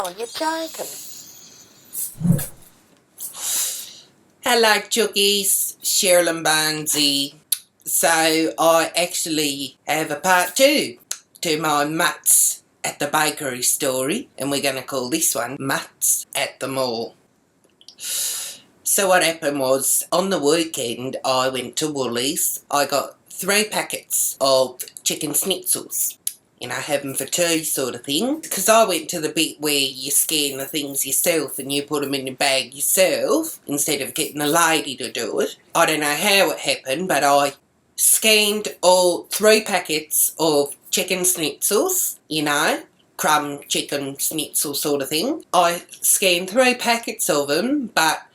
Oh, you're joking. Hello, Chookies. Cherylyn Bonesy. So, I actually have a part 2 to my Mutts at the Bakery story, and we're going to call this one Mutts at the Mall. So what happened was, on the weekend, I went to Woolies. I got 3 packets of chicken schnitzels. You know, have them for tea sort of thing. Because I went to the bit where you scan the things yourself and you put them in your bag yourself instead of getting a lady to do it. I don't know how it happened, but I scanned all 3 packets of chicken schnitzels, you know, crumb chicken schnitzel sort of thing. I scanned 3 packets of them, but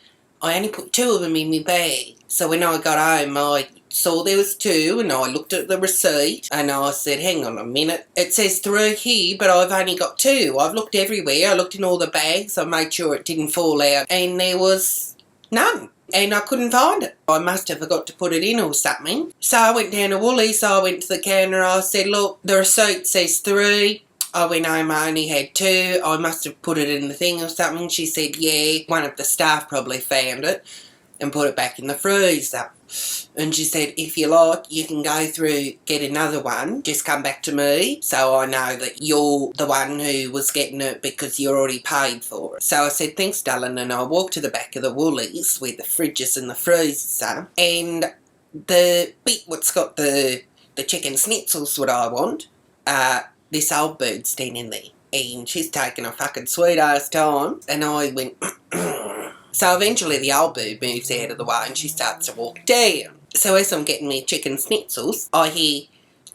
I only put 2 of them in my bag. So when I got home, I saw there was 2 and I looked at the receipt and I said, hang on a minute, it says 3 here but I've only got 2. I've looked everywhere, I looked in all the bags, I made sure it didn't fall out and there was none and I couldn't find it. I must have forgot to put it in or something. So I went down to Woolies, so I went to the counter, I said, look, the receipt says 3. I went home, I only had 2, I must have put it in the thing or something. She said, yeah, one of the staff probably found it and put it back in the freezer. And she said, if you like, you can go through, get another one, just come back to me so I know that you're the one who was getting it because you already paid for it. So I said, thanks darling, and I walked to the back of the Woolies where the fridges and the freezers are, and the bit what's got the chicken schnitzels what I want, this old bird's standing there and she's taking a fucking sweet ass time, and I went so eventually the old bird moves out of the way and she starts to walk down. So as I'm getting my chicken schnitzels, I hear,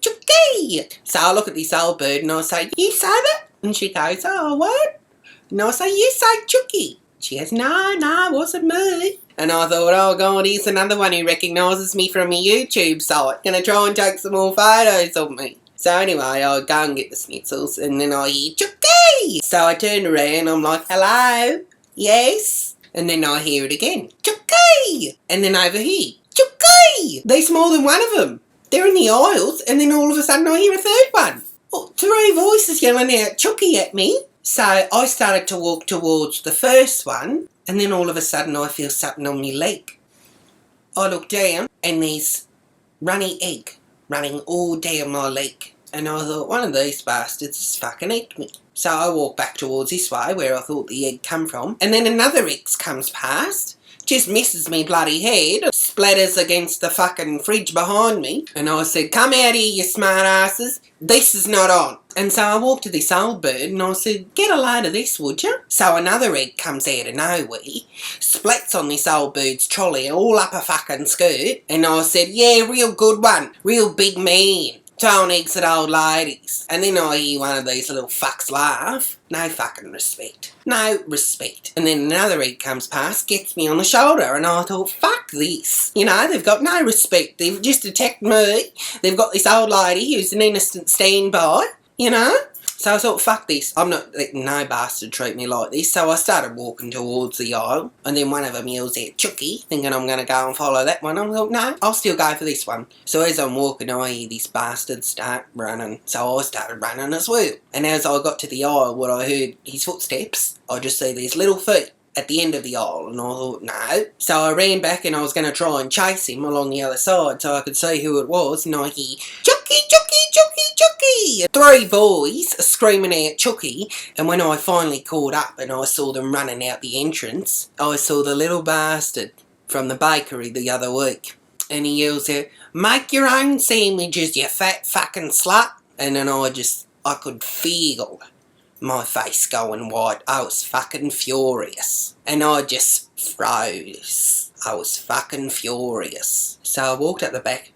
Chookie! So I look at this old bird and I say, you say that? And she goes, oh, what? And I say, you say Chookie. She goes, no, it wasn't me. And I thought, oh God, here's another one who recognises me from my YouTube site. Gonna try and take some more photos of me. So anyway, I go and get the schnitzels and then I hear, Chookie! So I turn around, I'm like, hello? Yes? And then I hear it again, Chookie! And then over here, Chookie! There's more than one of them. They're in the aisles, and then all of a sudden I hear a third one. Oh, 3 voices yelling out Chookie at me. So I started to walk towards the first one, and then all of a sudden I feel something on my leg. I look down, and there's runny egg running all down my leg. And I thought, one of these bastards has fucking eaten me. So I walk back towards this way where I thought the egg come from. And then another egg comes past, just misses me bloody head, splatters against the fucking fridge behind me. And I said, come out here, you smart asses. This is not on. And so I walked to this old bird and I said, get a load of this, would you? So another egg comes out of nowhere, splats on this old bird's trolley all up her fucking skirt. And I said, yeah, real good one. Real big man. Throwing eggs at old ladies. And then I hear one of these little fucks laugh. No fucking respect. No respect. And then another egg comes past, gets me on the shoulder, and I thought, fuck this. You know, they've got no respect. They've just attacked me. They've got this old lady who's an innocent standby, you know. So I thought, fuck this. I'm not letting no bastard treat me like this. So I started walking towards the aisle, and then one of them yells out, Chookie, thinking I'm going to go and follow that one. I thought, no, I'll still go for this one. So as I'm walking, I hear this bastard start running. So I started running as well. And as I got to the aisle, what I heard his footsteps, I just see these little feet at the end of the aisle, and I thought, no. So I ran back and I was going to try and chase him along the other side so I could see who it was, and I hear, Chookie, Chookie, Chookie, Chookie! 3 boys screaming out Chookie, and when I finally caught up and I saw them running out the entrance, I saw the little bastard from the bakery the other week, and he yells out, make your own sandwiches, you fat fucking slut! And then I could feel my face going white. I was fucking furious. And I just froze. I was fucking furious. So I walked up the back,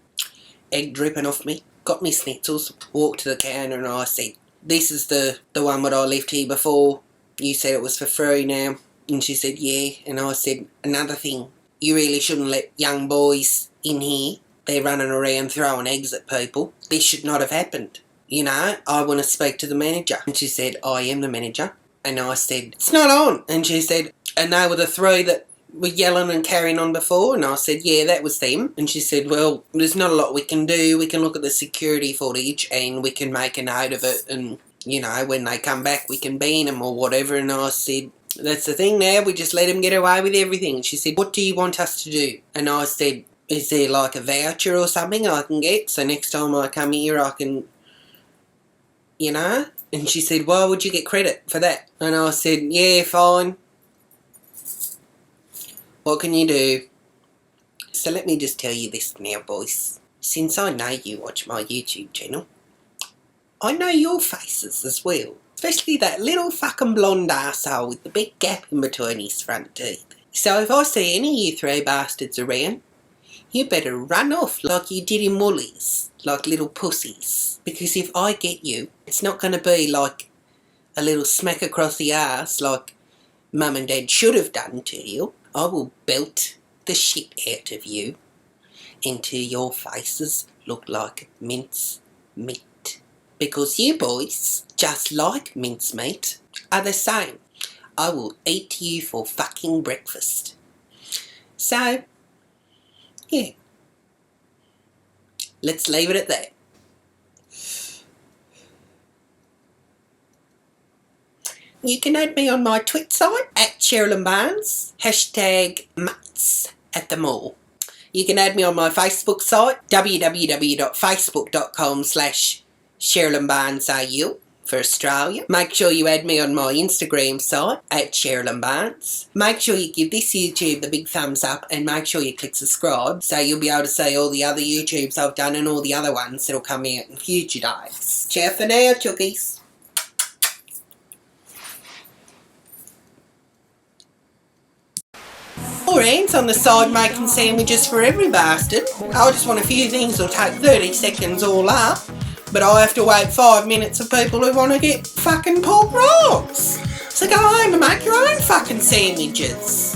egg dripping off me, got me schnitzels, walked to the counter and I said, this is the one that I left here before. You said it was for free now. And she said, yeah. And I said, another thing, you really shouldn't let young boys in here. They're running around throwing eggs at people. This should not have happened. You know, I want to speak to the manager. And she said, I am the manager. And I said, it's not on. And she said, and they were the 3 that were yelling and carrying on before. And I said, yeah, that was them. And she said, well, there's not a lot we can do. We can look at the security footage and we can make a note of it and you know, when they come back we can ban them or whatever. And I said, that's the thing now, we just let them get away with everything. And she said, what do you want us to do? And I said, is there like a voucher or something I can get so next time I come here I can, you know? And she said, why would you get credit for that? And I said, yeah, fine. What can you do? So let me just tell you this now, boys. Since I know you watch my YouTube channel, I know your faces as well. Especially that little fucking blonde arsehole with the big gap in between his front teeth. So if I see any of you three bastards around, you better run off like you did in Woolies, like little pussies. Because if I get you, it's not going to be like a little smack across the arse like Mum and Dad should have done to you. I will belt the shit out of you until your faces look like mincemeat. Because you boys, just like mincemeat, are the same. I will eat you for fucking breakfast. So, yeah. Let's leave it at that. You can add me on my Twitter site at Cherylyn Barnes, hashtag Mutts At The Mall. You can add me on my Facebook site, www.facebook.com/CherylynBarnesAU for Australia. Make sure you add me on my Instagram site at Cherylyn Barnes. Make sure you give this YouTube the big thumbs up and make sure you click subscribe so you'll be able to see all the other YouTubes I've done and all the other ones that'll come out in future days. Ciao for now, chookies. Or ants on the side making sandwiches for every bastard. I just want a few things that'll take 30 seconds all up, but I have to wait 5 minutes for people who want to get fucking pork rolls. So go home and make your own fucking sandwiches.